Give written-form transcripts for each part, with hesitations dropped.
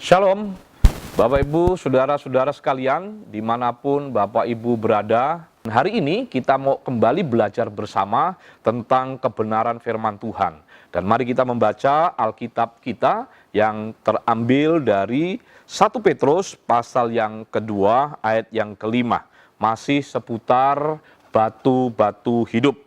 Shalom, Bapak Ibu, Saudara-saudara sekalian, dimanapun Bapak Ibu berada. Hari ini kita mau kembali belajar bersama tentang kebenaran firman Tuhan. Dan mari kita membaca Alkitab kita yang terambil dari 1 Petrus pasal yang kedua ayat yang kelima. Masih seputar batu-batu hidup.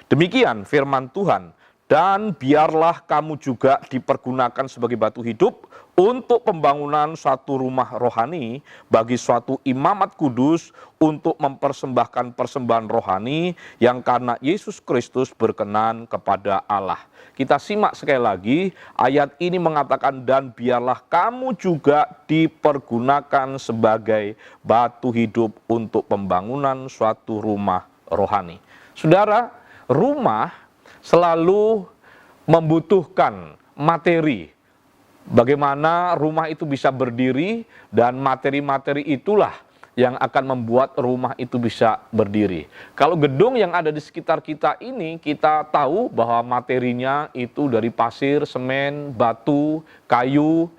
Demikian firman Tuhan. Dan biarlah kamu juga dipergunakan sebagai batu hidup untuk pembangunan suatu rumah rohani bagi suatu imamat kudus untuk mempersembahkan persembahan rohani yang karena Yesus Kristus berkenan kepada Allah. Kita simak sekali lagi, ayat ini mengatakan, dan biarlah kamu juga dipergunakan sebagai batu hidup untuk pembangunan suatu rumah rohani. Saudara, rumah selalu membutuhkan materi. Bagaimana rumah itu bisa berdiri, dan materi-materi itulah yang akan membuat rumah itu bisa berdiri. Kalau gedung yang ada di sekitar kita ini, kita tahu bahwa materinya itu dari pasir, semen, batu, kayu,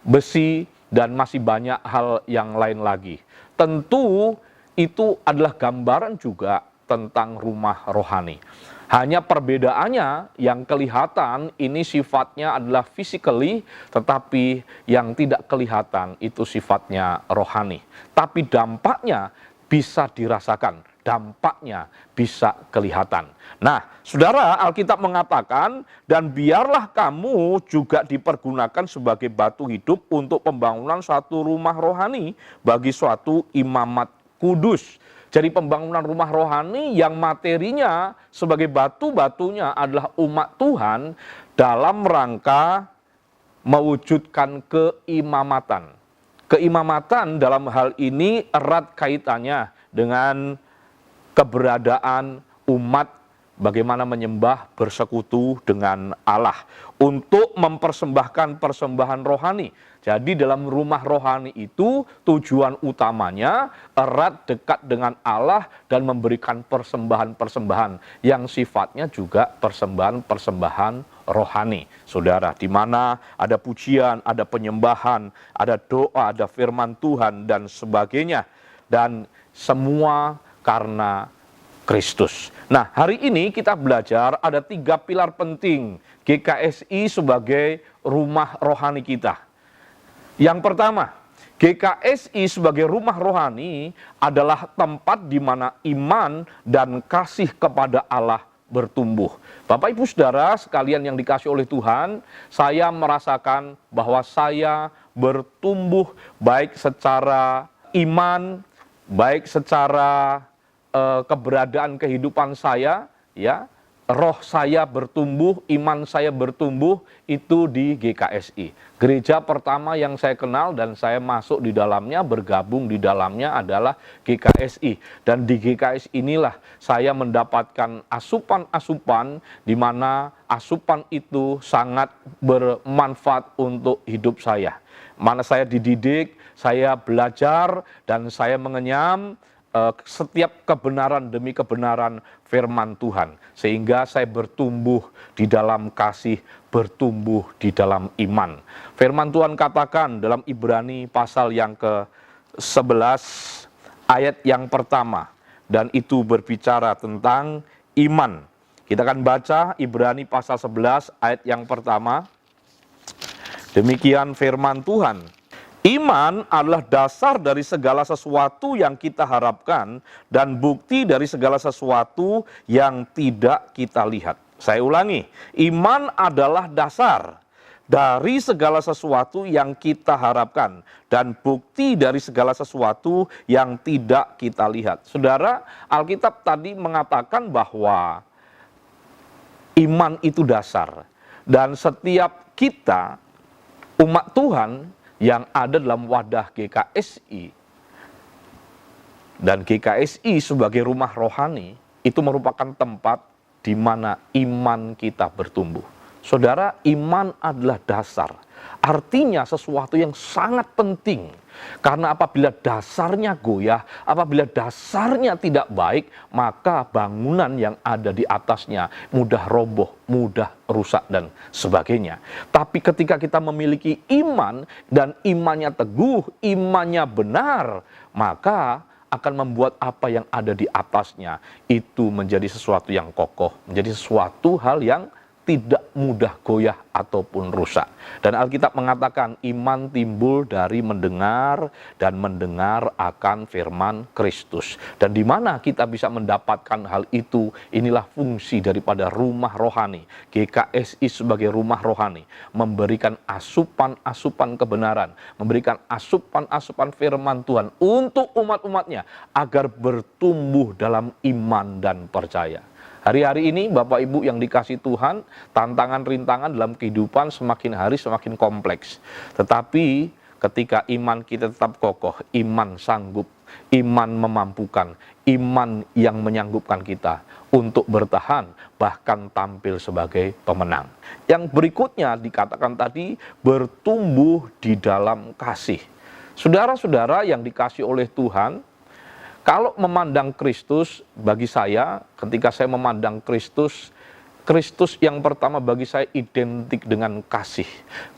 besi, dan masih banyak hal yang lain lagi. Tentu itu adalah gambaran juga tentang rumah rohani. Hanya perbedaannya yang kelihatan ini sifatnya adalah physically, tetapi yang tidak kelihatan itu sifatnya rohani. Tapi dampaknya bisa dirasakan, dampaknya bisa kelihatan. Nah, saudara, Alkitab mengatakan, dan biarlah kamu juga dipergunakan sebagai batu hidup untuk pembangunan suatu rumah rohani bagi suatu imamat kudus. Jadi pembangunan rumah rohani yang materinya sebagai batu-batunya adalah umat Tuhan dalam rangka mewujudkan keimamatan. Keimamatan dalam hal ini erat kaitannya dengan keberadaan umat bagaimana menyembah bersekutu dengan Allah untuk mempersembahkan persembahan rohani. Jadi dalam rumah rohani itu tujuan utamanya erat dekat dengan Allah dan memberikan persembahan-persembahan yang sifatnya juga persembahan-persembahan rohani. Saudara, di mana ada pujian, ada penyembahan, ada doa, ada firman Tuhan dan sebagainya. Dan semua karena Kristus. Nah, hari ini kita belajar ada 3 pilar penting GKSI sebagai rumah rohani kita. Yang pertama, GKSI sebagai rumah rohani adalah tempat di mana iman dan kasih kepada Allah bertumbuh. Bapak Ibu Saudara sekalian yang dikasihi oleh Tuhan, saya merasakan bahwa saya bertumbuh baik secara iman, baik secara keberadaan kehidupan saya, ya, roh saya bertumbuh, iman saya bertumbuh itu di GKSI. Gereja pertama yang saya kenal dan saya masuk di dalamnya, bergabung di dalamnya adalah GKSI. Dan di GKSI inilah saya mendapatkan asupan-asupan di mana asupan itu sangat bermanfaat untuk hidup saya. Mana saya dididik, saya belajar dan saya mengenyam setiap kebenaran demi kebenaran firman Tuhan. Sehingga saya bertumbuh di dalam kasih, bertumbuh di dalam iman. Firman Tuhan katakan dalam Ibrani pasal yang ke-11 ayat yang pertama. Dan itu berbicara tentang iman. Kita akan baca Ibrani pasal 11 ayat yang pertama. Demikian firman Tuhan. Iman adalah dasar dari segala sesuatu yang kita harapkan dan bukti dari segala sesuatu yang tidak kita lihat. Saya ulangi, iman adalah dasar dari segala sesuatu yang kita harapkan dan bukti dari segala sesuatu yang tidak kita lihat. Saudara, Alkitab tadi mengatakan bahwa iman itu dasar dan setiap kita umat Tuhan yang ada dalam wadah GKSI dan GKSI sebagai rumah rohani itu merupakan tempat di mana iman kita bertumbuh. Saudara, iman adalah dasar Artinya sesuatu yang sangat penting. Karena apabila dasarnya goyah, apabila dasarnya tidak baik, maka bangunan yang ada di atasnya mudah roboh, mudah rusak dan sebagainya. Tapi ketika kita memiliki iman dan imannya teguh, imannya benar, maka akan membuat apa yang ada di atasnya itu menjadi sesuatu yang kokoh, menjadi sesuatu hal yang tidak mudah goyah ataupun rusak. Dan Alkitab mengatakan iman timbul dari mendengar dan mendengar akan firman Kristus. Dan di mana kita bisa mendapatkan hal itu, inilah fungsi daripada rumah rohani. GKSI sebagai rumah rohani memberikan asupan-asupan kebenaran, memberikan asupan-asupan firman Tuhan untuk umat-umatnya agar bertumbuh dalam iman dan percaya. Hari-hari ini Bapak Ibu yang dikasih Tuhan, tantangan-rintangan dalam kehidupan semakin hari semakin kompleks. Tetapi ketika iman kita tetap kokoh, iman sanggup, iman memampukan, iman yang menyanggupkan kita untuk bertahan, bahkan tampil sebagai pemenang. Yang berikutnya dikatakan tadi, bertumbuh di dalam kasih. Saudara-saudara yang dikasih oleh Tuhan, kalau memandang Kristus, bagi saya, ketika saya memandang Kristus, Kristus yang pertama bagi saya identik dengan kasih.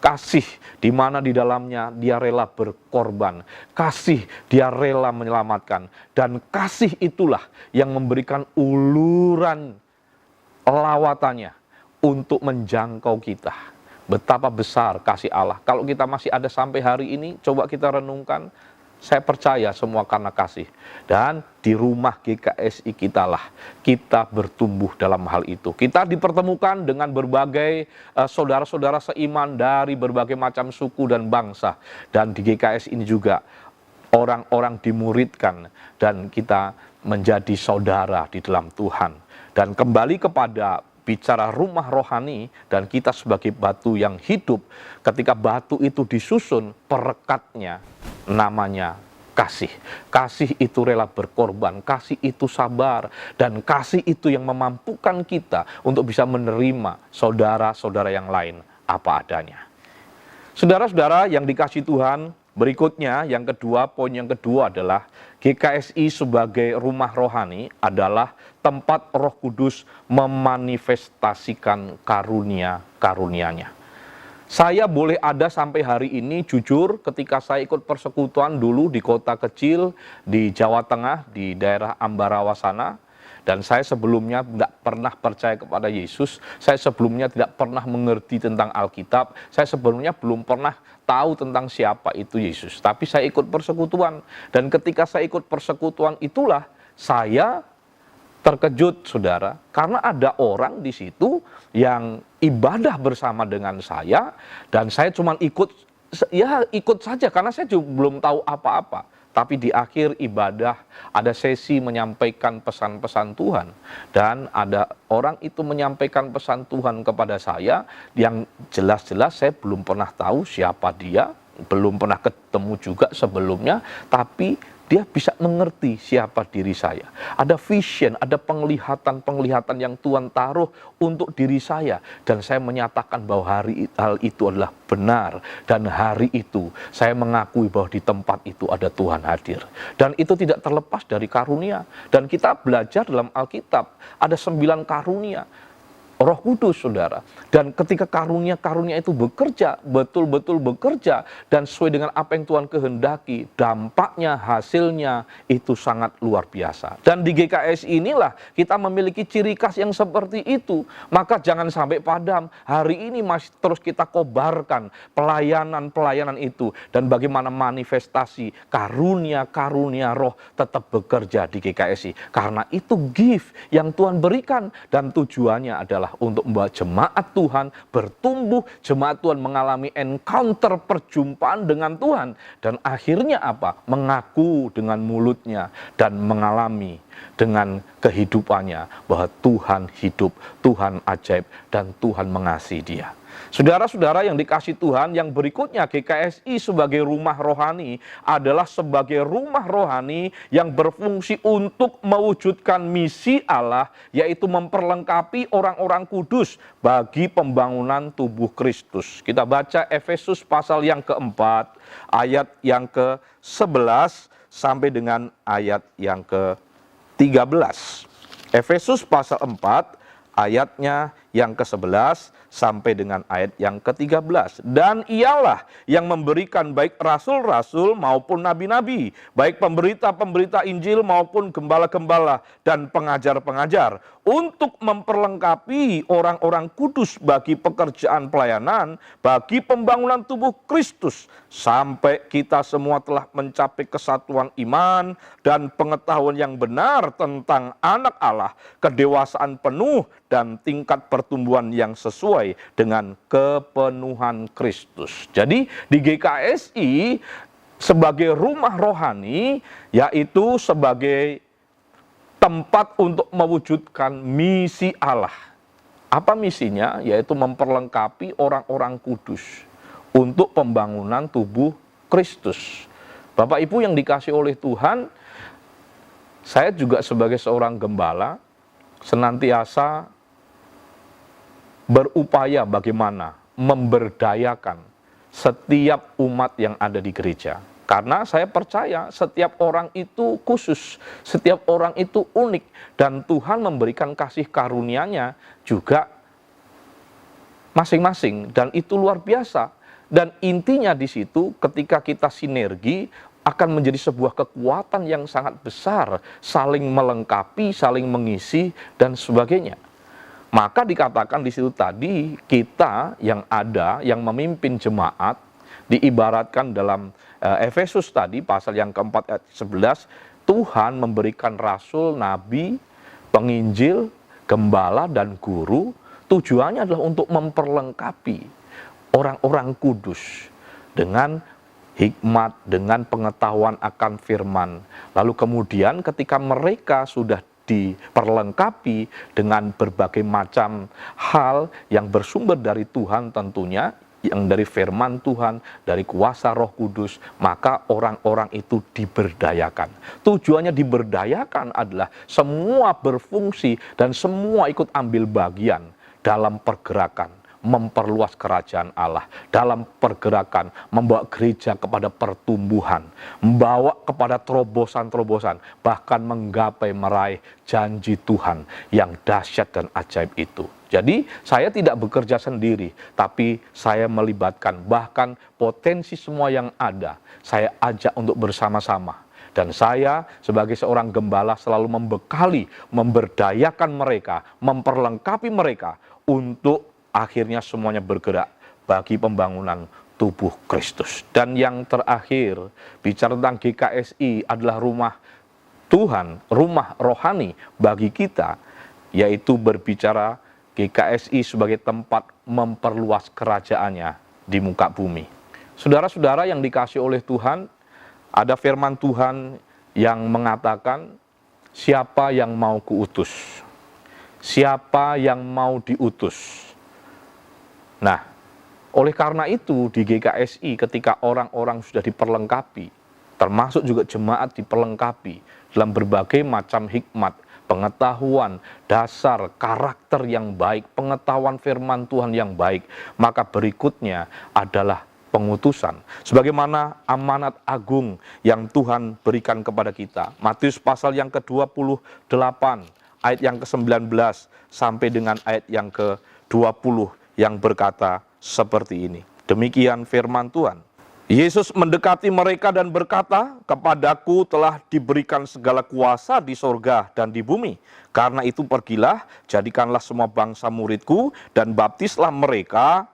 Kasih di mana di dalamnya dia rela berkorban. Kasih dia rela menyelamatkan. Dan kasih itulah yang memberikan uluran lawatannya untuk menjangkau kita. Betapa besar kasih Allah. Kalau kita masih ada sampai hari ini, coba kita renungkan. Saya percaya semua karena kasih. Dan di rumah GKSI kitalah kita bertumbuh dalam hal itu. Kita dipertemukan dengan berbagai saudara-saudara seiman dari berbagai macam suku dan bangsa. Dan di GKSI ini juga orang-orang dimuridkan dan kita menjadi saudara di dalam Tuhan. Dan kembali kepada bicara rumah rohani dan kita sebagai batu yang hidup, ketika batu itu disusun, perekatnya namanya kasih. Kasih itu rela berkorban, kasih itu sabar, dan kasih itu yang memampukan kita untuk bisa menerima saudara-saudara yang lain apa adanya. Saudara-saudara yang dikasih Tuhan, berikutnya yang kedua, poin yang kedua adalah GKSI sebagai rumah rohani adalah tempat Roh Kudus memanifestasikan karunia-karunia-Nya. Saya boleh ada sampai hari ini, jujur, ketika saya ikut persekutuan dulu di kota kecil di Jawa Tengah, di daerah Ambarawa sana, dan saya sebelumnya tidak pernah percaya kepada Yesus, saya sebelumnya tidak pernah mengerti tentang Alkitab, saya sebelumnya belum pernah tahu tentang siapa itu Yesus. Tapi saya ikut persekutuan, dan ketika saya ikut persekutuan itulah saya terkejut, saudara, karena ada orang di situ yang ibadah bersama dengan saya, dan saya cuma ikut saja karena saya juga belum tahu apa-apa. Tapi di akhir ibadah ada sesi menyampaikan pesan-pesan Tuhan, dan ada orang itu menyampaikan pesan Tuhan kepada saya yang jelas-jelas saya belum pernah tahu siapa dia, belum pernah ketemu juga sebelumnya, tapi dia bisa mengerti siapa diri saya. Ada vision, ada penglihatan-penglihatan yang Tuhan taruh untuk diri saya. Dan saya menyatakan bahwa hal itu adalah benar. Dan hari itu saya mengakui bahwa di tempat itu ada Tuhan hadir. Dan itu tidak terlepas dari karunia. Dan kita belajar dalam Alkitab, ada 9 karunia Roh Kudus, saudara. Dan ketika karunia-karunia itu bekerja, betul-betul bekerja, dan sesuai dengan apa yang Tuhan kehendaki, dampaknya, hasilnya, itu sangat luar biasa. Dan di GKS inilah kita memiliki ciri khas yang seperti itu. Maka jangan sampai padam. Hari ini masih terus kita kobarkan pelayanan-pelayanan itu. Dan bagaimana manifestasi karunia-karunia roh tetap bekerja di GKSI. Karena itu gift yang Tuhan berikan. Dan tujuannya adalah untuk membawa jemaat Tuhan bertumbuh, jemaat Tuhan mengalami encounter perjumpaan dengan Tuhan, dan akhirnya apa? Mengaku dengan mulutnya dan mengalami dengan kehidupannya bahwa Tuhan hidup, Tuhan ajaib, dan Tuhan mengasihi dia. Saudara-saudara yang dikasihi Tuhan, yang berikutnya GKSI sebagai rumah rohani adalah sebagai rumah rohani yang berfungsi untuk mewujudkan misi Allah, yaitu memperlengkapi orang-orang kudus bagi pembangunan tubuh Kristus. Kita baca Efesus pasal yang keempat, ayat yang ke-11 sampai dengan ayat yang ke-13. Efesus pasal 4, ayatnya yang ke-11 sampai dengan ayat yang ke-13. Dan ialah yang memberikan baik rasul-rasul maupun nabi-nabi, baik pemberita-pemberita Injil maupun gembala-gembala dan pengajar-pengajar, untuk memperlengkapi orang-orang kudus bagi pekerjaan pelayanan, bagi pembangunan tubuh Kristus, sampai kita semua telah mencapai kesatuan iman dan pengetahuan yang benar tentang anak Allah, kedewasaan penuh dan tingkat pertumbuhan yang sesuai dengan kepenuhan Kristus. Jadi di GKSI sebagai rumah rohani, yaitu sebagai tempat untuk mewujudkan misi Allah. Apa misinya? Yaitu memperlengkapi orang-orang kudus untuk pembangunan tubuh Kristus. Bapak Ibu yang dikasihi oleh Tuhan, saya juga sebagai seorang gembala senantiasa berupaya bagaimana memberdayakan setiap umat yang ada di gereja. Karena saya percaya setiap orang itu khusus, setiap orang itu unik, dan Tuhan memberikan kasih karunia-Nya juga masing-masing, dan itu luar biasa. Dan intinya di situ ketika kita sinergi akan menjadi sebuah kekuatan yang sangat besar, saling melengkapi, saling mengisi, dan sebagainya. Maka dikatakan di situ tadi, kita yang ada, yang memimpin jemaat, diibaratkan dalam Efesus tadi, pasal yang keempat ayat 11, Tuhan memberikan rasul, nabi, penginjil, gembala, dan guru, tujuannya adalah untuk memperlengkapi orang-orang kudus dengan hikmat, dengan pengetahuan akan firman. Lalu kemudian ketika mereka sudah diperlengkapi dengan berbagai macam hal yang bersumber dari Tuhan tentunya, yang dari firman Tuhan, dari kuasa Roh Kudus, maka orang-orang itu diberdayakan. Tujuannya diberdayakan adalah semua berfungsi dan semua ikut ambil bagian dalam pergerakan memperluas kerajaan Allah, dalam pergerakan membawa gereja kepada pertumbuhan, membawa kepada terobosan-terobosan, bahkan menggapai meraih janji Tuhan yang dahsyat dan ajaib itu. Jadi saya tidak bekerja sendiri, tapi saya melibatkan bahkan potensi semua yang ada, saya ajak untuk bersama-sama. Dan saya sebagai seorang gembala selalu membekali, memberdayakan mereka, memperlengkapi mereka untuk akhirnya semuanya bergerak bagi pembangunan tubuh Kristus. Dan yang terakhir, bicara tentang GKSI adalah rumah Tuhan, rumah rohani bagi kita, yaitu berbicara GKSI sebagai tempat memperluas kerajaannya di muka bumi. Saudara-saudara yang dikasihi oleh Tuhan, ada firman Tuhan yang mengatakan, siapa yang mau kuutus? Siapa yang mau diutus? Nah, oleh karena itu di GKSI ketika orang-orang sudah diperlengkapi, termasuk juga jemaat diperlengkapi dalam berbagai macam hikmat, pengetahuan, dasar, karakter yang baik, pengetahuan firman Tuhan yang baik, maka berikutnya adalah pengutusan. Sebagaimana amanat agung yang Tuhan berikan kepada kita. Matius pasal yang ke-28, ayat yang ke-19 sampai dengan ayat yang ke-20 yang berkata seperti ini. Demikian firman Tuhan. Yesus mendekati mereka dan berkata, kepadaku telah diberikan segala kuasa di sorga dan di bumi. Karena itu pergilah, jadikanlah semua bangsa muridku, dan baptislah mereka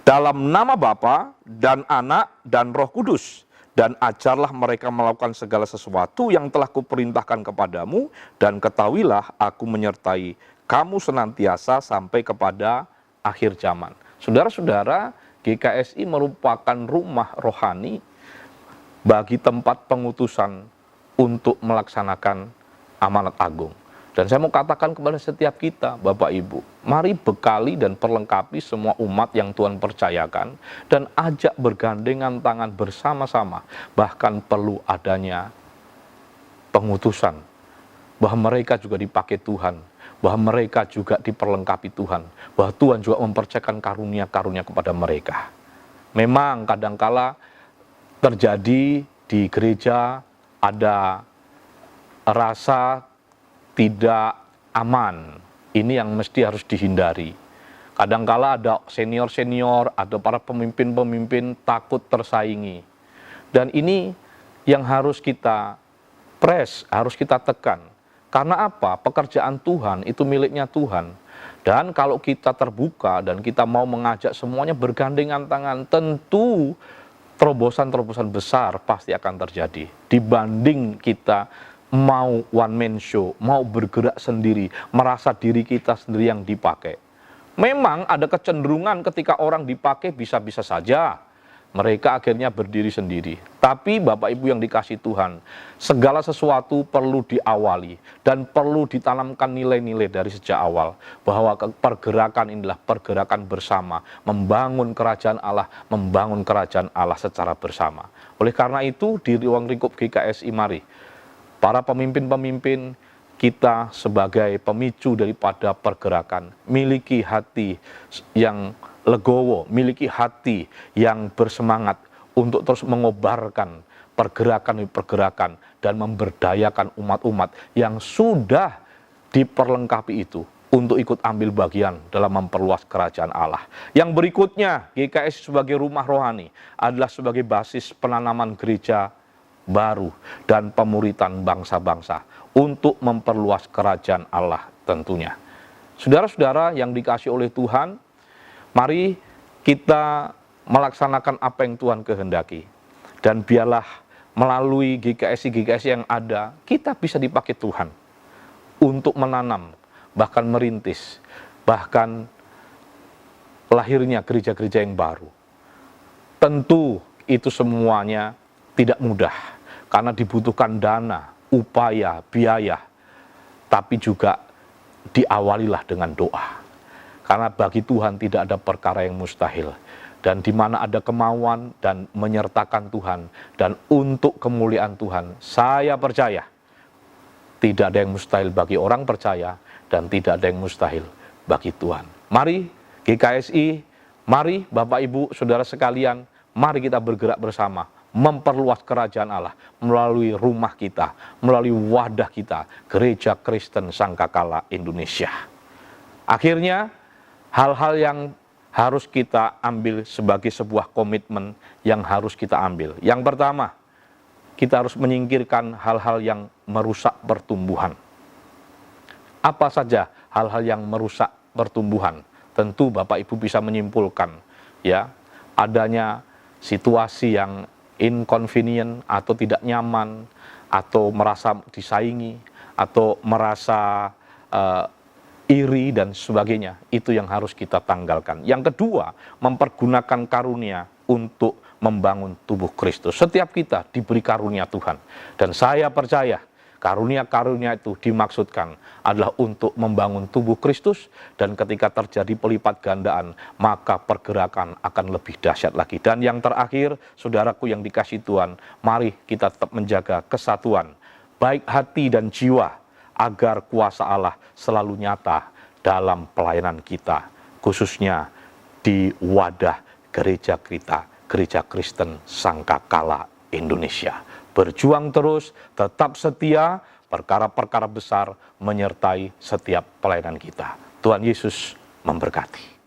dalam nama Bapa dan Anak dan Roh Kudus. Dan ajarlah mereka melakukan segala sesuatu yang telah kuperintahkan kepadamu, dan ketahuilah aku menyertai kamu senantiasa sampai kepada akhir zaman. Saudara-saudara, GKSI merupakan rumah rohani bagi tempat pengutusan untuk melaksanakan amanat agung. Dan saya mau katakan kepada setiap kita, Bapak Ibu, mari bekali dan perlengkapi semua umat yang Tuhan percayakan, dan ajak bergandengan tangan bersama-sama, bahkan perlu adanya pengutusan, bahwa mereka juga dipakai Tuhan, bahwa mereka juga diperlengkapi Tuhan, bahwa Tuhan juga mempercayakan karunia-karunia kepada mereka. Memang kadangkala terjadi di gereja ada rasa tidak aman. Ini yang mesti harus dihindari. Kadangkala ada senior-senior atau para pemimpin-pemimpin takut tersaingi. Dan ini yang harus kita harus kita tekan. Karena apa? Pekerjaan Tuhan itu miliknya Tuhan. Dan kalau kita terbuka dan kita mau mengajak semuanya bergandengan tangan, tentu terobosan-terobosan besar pasti akan terjadi. Dibanding kita mau one man show, mau bergerak sendiri, merasa diri kita sendiri yang dipakai. Memang ada kecenderungan ketika orang dipakai bisa-bisa saja mereka akhirnya berdiri sendiri. Tapi Bapak Ibu yang dikasih Tuhan, segala sesuatu perlu diawali dan perlu ditanamkan nilai-nilai dari sejak awal, bahwa pergerakan inilah pergerakan bersama, membangun kerajaan Allah secara bersama. Oleh karena itu di ruang lingkup GKSI mari para pemimpin-pemimpin kita sebagai pemicu daripada pergerakan, miliki hati yang legowo, miliki hati yang bersemangat untuk terus mengobarkan pergerakan dan memberdayakan umat-umat yang sudah diperlengkapi itu untuk ikut ambil bagian dalam memperluas kerajaan Allah. Yang berikutnya, GKS sebagai rumah rohani adalah sebagai basis penanaman gereja baru dan pemuritan bangsa-bangsa untuk memperluas kerajaan Allah tentunya. Saudara-saudara yang dikasihi oleh Tuhan, mari kita melaksanakan apa yang Tuhan kehendaki. Dan biarlah melalui GKSI yang ada, kita bisa dipakai Tuhan untuk menanam, bahkan merintis, bahkan lahirnya gereja-gereja yang baru. Tentu itu semuanya tidak mudah, karena dibutuhkan dana, upaya, biaya, tapi juga diawalilah dengan doa. Karena bagi Tuhan tidak ada perkara yang mustahil. Dan di mana ada kemauan dan menyertakan Tuhan, dan untuk kemuliaan Tuhan, saya percaya tidak ada yang mustahil bagi orang percaya, dan tidak ada yang mustahil bagi Tuhan. Mari GKSI, mari Bapak Ibu, Saudara sekalian, mari kita bergerak bersama, memperluas kerajaan Allah melalui rumah kita, melalui wadah kita, Gereja Kristen Sangkakala Indonesia. Akhirnya, hal-hal yang harus kita ambil sebagai sebuah komitmen yang harus kita ambil. Yang pertama, kita harus menyingkirkan hal-hal yang merusak pertumbuhan. Apa saja hal-hal yang merusak pertumbuhan? Tentu Bapak Ibu bisa menyimpulkan, ya, adanya situasi yang inconvenient atau tidak nyaman, atau merasa disaingi, atau merasa iri dan sebagainya. Itu yang harus kita tanggalkan. Yang kedua, mempergunakan karunia untuk membangun tubuh Kristus. Setiap kita diberi karunia Tuhan. Dan saya percaya karunia-karunia itu dimaksudkan adalah untuk membangun tubuh Kristus, dan ketika terjadi pelipat gandaan, maka pergerakan akan lebih dahsyat lagi. Dan yang terakhir, saudaraku yang dikasihi Tuhan, mari kita tetap menjaga kesatuan, baik hati dan jiwa, agar kuasa Allah selalu nyata dalam pelayanan kita, khususnya di wadah gereja kita, Gereja Kristen Sangkakala Indonesia. Berjuang terus, tetap setia, perkara-perkara besar menyertai setiap pelayanan kita. Tuhan Yesus memberkati.